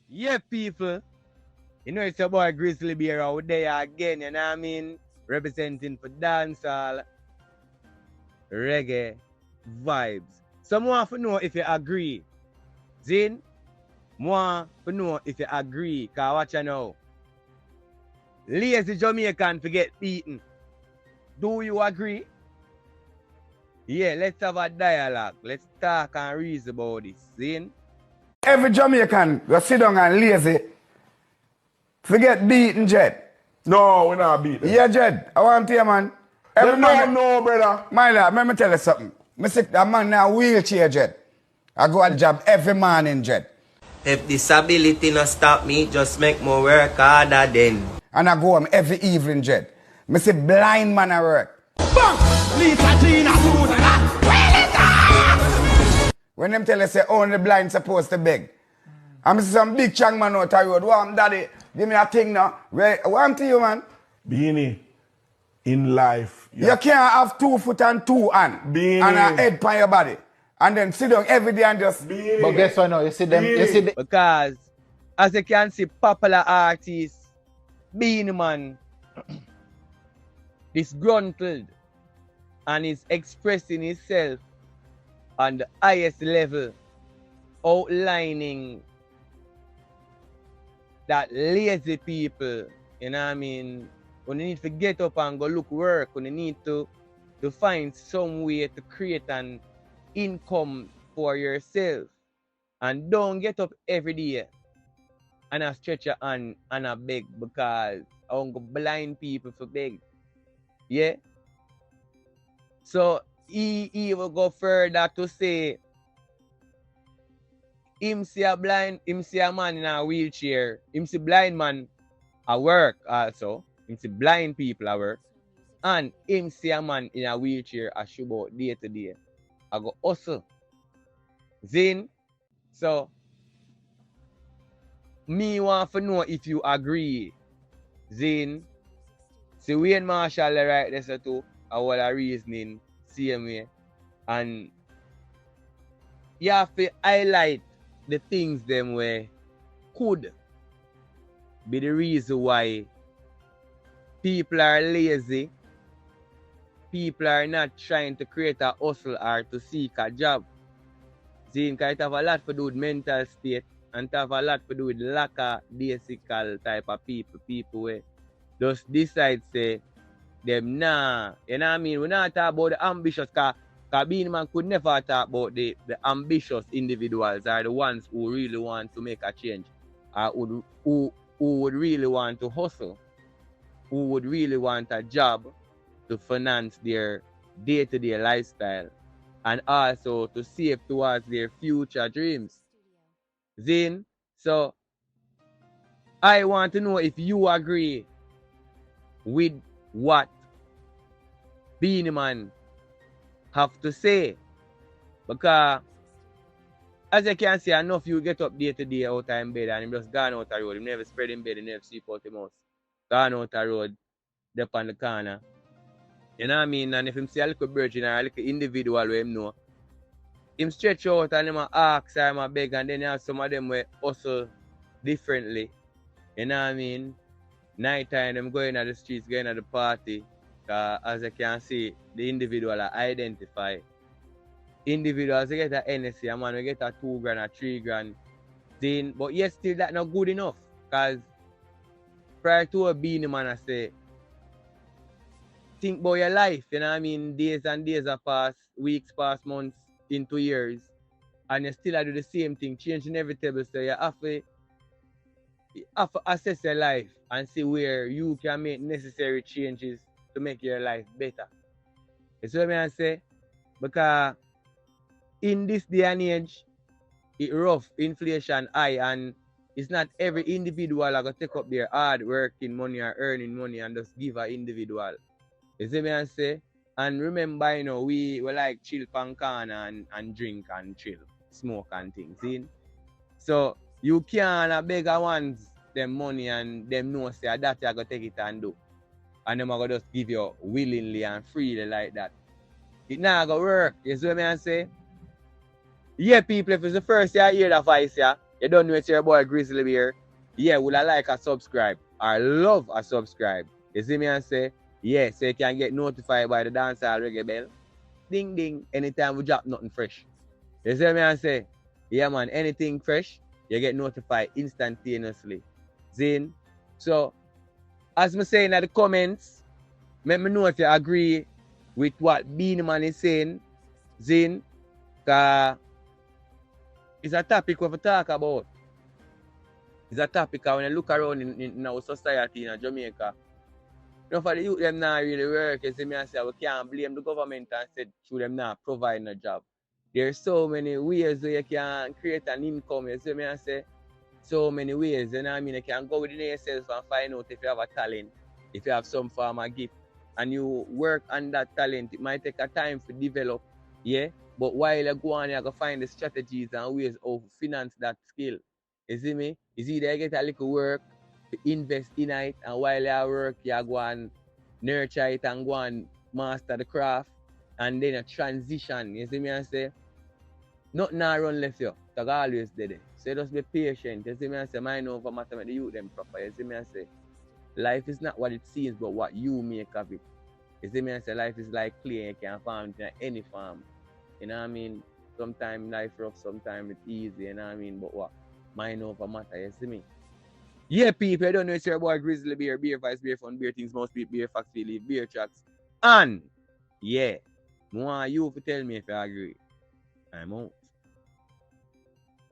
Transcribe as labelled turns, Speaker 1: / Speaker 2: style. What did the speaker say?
Speaker 1: Yeah, people. You know it's your boy Grizzly Bear out there again, you know what I mean? Representing for dancehall, reggae, vibes. Some want to know if you agree. Zin, want to know if you agree. Cause watch you now. Lazy Jamaican to get beaten. Do you agree? Yeah, let's have a dialogue. Let's talk and reason about this. Zin?
Speaker 2: Every Jamaican go sit down and lazy. Forget beating Jed.
Speaker 3: No, we're not beating.
Speaker 2: Yeah, Jed. I want to hear, man. Every man,
Speaker 3: no, brother.
Speaker 2: my lad, let me tell you something. I see a man in a wheelchair, Jed. I go at job every morning, Jed.
Speaker 4: If disability not stop me, just make more work harder then.
Speaker 2: And I go home every evening, Jed. I see blind man at work. When them tell you say only blind supposed to beg. I'm see some big chang man out the road. What daddy? Give me a thing now. What to you, man?
Speaker 3: Beenie, in life.
Speaker 2: You can't have 2 foot and 2 hands
Speaker 3: Beenie.
Speaker 2: and a head on your body. And then sit down every day and just...
Speaker 3: Beenie.
Speaker 5: But guess what now? You see them, you see the,
Speaker 1: Because, as you can see, popular artists, BEENIE MAN, disgruntled and is expressing himself on the highest level, outlining that lazy people, you know what I mean, when you need to get up and go look work, when you need to find some way to create an income for yourself. And don't get up every day and a stretch your hand and a beg because I want to blind people for beg. Yeah? So he will go further to say him see a man in a wheelchair, him see blind man at work also, him see blind people at work, and him see a man in a wheelchair a show about day to day. I go hustle. Zin, so me want to know if you agree. Zin, see Wayne Marshall right there too, our reasoning same way. And you have to highlight the things them where could be the reason why people are lazy, people are not trying to create a hustle or to seek a job. Zin, it have a lot to do with mental state and it have a lot to do with lack of basic type of people where just decide say them nah, you know what I mean? We're not talking about the ambitious because BEENIE MAN could never talk about the ambitious individuals or the ones who really want to make a change or who would really want to hustle, who would really want a job to finance their day-to-day lifestyle and also to save towards their future dreams. Zin, so I want to know if you agree with what BEENIE MAN have to say. Because as you can see, enough you get up day to day out in bed and him just gone out the road. He never spread in bed, he never sleep out the house. Gone out the road, up on the corner. You know what I mean? And if him see a little virgin or a little individual where him know, him stretch out and him ask or him beg, and then you have some of them will hustle differently. You know what I mean? Nighttime them going to the streets, going to the party. As you can see, the individual are identify. Individuals they get a NSC, a man we get a 2 grand, a 3 grand. Then, but yes, still that not good enough. Because prior to a BEENIE MAN, I say, think about your life, you know what I mean? Days and days have passed, weeks pass, months, into years, and you still do the same thing, changing every table. So you have to assess your life and see where you can make necessary changes to make your life better. You see what I say? Because in this day and age, it's rough, inflation high, and it's not every individual that going to take up their hard working money or earning money and just give an individual. You see what I say? And remember, you know, we like chill pan corner and drink and chill, smoke and things. See? So you can't beg ones them money and them know say that you going to take it and do. And them are going to just give you willingly and freely like that. It not going to work. You see what I say? Yeah, people, if it's the first year you hear that voice, yeah, You don't know it's your boy Grizzly Bear. Yeah, would I like a subscribe? I love a subscribe. You see me and say, yeah, so you can get notified by the Dancehall Reggae bell. Ding ding, anytime we drop nothing fresh. You see me and say, yeah man, anything fresh, you get notified instantaneously. Zin. So, as me saying in the comments, let me know if you agree with what BEENIE Man is saying. Zin, cause it's a topic we talk about. It's a topic when you look around in our society in Jamaica. You know, for the youth, them not really work. You see me and say, we can't blame the government and say, through them not providing a job. There's so many ways where you can create an income. You see me and say, so many ways. You know what I mean? You can go within yourself and find out if you have a talent, if you have some form of gift, and you work on that talent. It might take a time to develop, yeah? But while you go on, you have to find the strategies and ways of finance that skill. You see me? It's either you get a little work to invest in it, and while you work, you go and nurture it and go and master the craft, and then you transition. You see me? And say, nothing not run left you. Because always there. So just be patient. You see me? And say, mind over matter, make the youth them proper. You see me? And say, life is not what it seems, but what you make of it. You see me? And say, life is like clay. You can farm it in any farm. You know what I mean? Sometimes life rough, sometimes it's easy. You know what I mean? But what? Mind over matter. You see me? Yeah, people, I don't know it's your boy Grizzly Bear, Beer Vice, Beer Fun, Beer Things, Most People, Beer Facts, Feel Beer Tracks. And, yeah, I want you to tell me if you agree. I'm out.